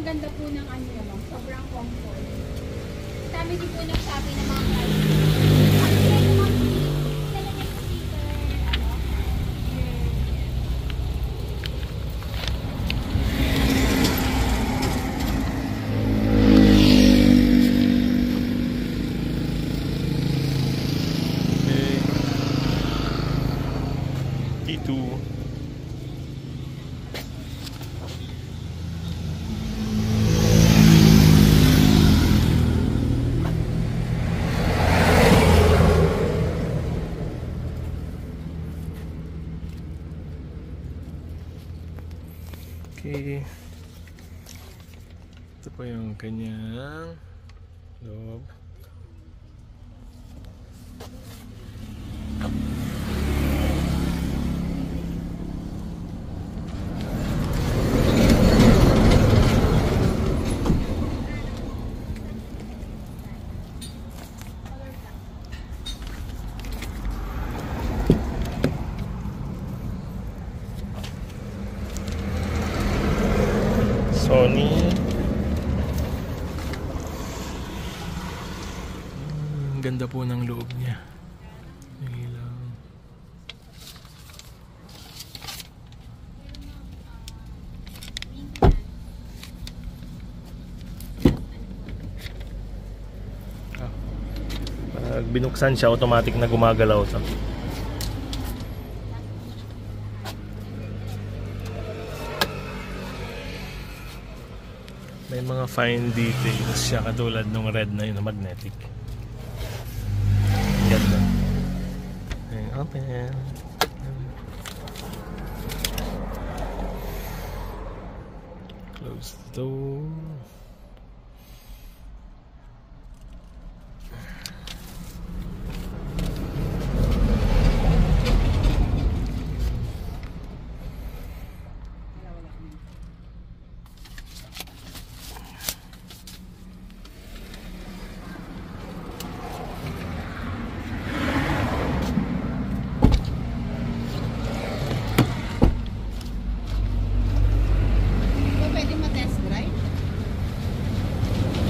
ang ganda po ng ano naman, sobrang comfort. Dami din po nagsabi ng mga price. Ang ganda naman po, dala niya po speaker, ano, T2. Okay. Ito po yung kanyang loob. Sony. Ganda po ng loob niya. Ilaw. Pag binuksan siya, automatic na gumagalaw ito. May mga fine details siya katulad nung red na yun na magnetic. Ganda. Okay, open. Close the door.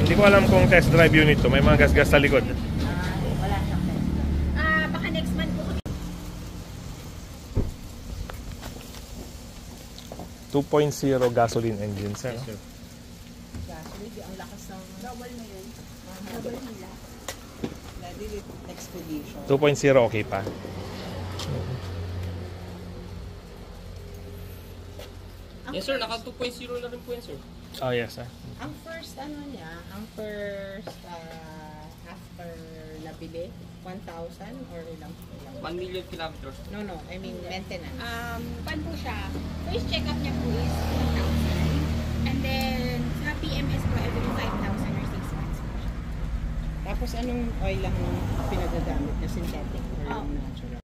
Hindi ko alam kung test drive unit to. May mga gas-gas sa likod. wala siyang test. Baka next month po. 2.0 gasoline engine, sir. Yes, sir. Gasoline, ang lakas ng Double na yun. Double nila. Lady with Expedition. 2.0 okay pa. Yes sir, naka 2.0 na rin po yan sir. Oh yes, sir. Ang first ano niya, after nabili, 1,000 or ilang? 1 million kilometers. No, I mean maintenance. Pan po siya. First check-up niya po is 1,000. And then, sa PMS po, every 5,000 or 6 months po siya. Tapos anong oil lang pinagagamit na synthetic or yung natural?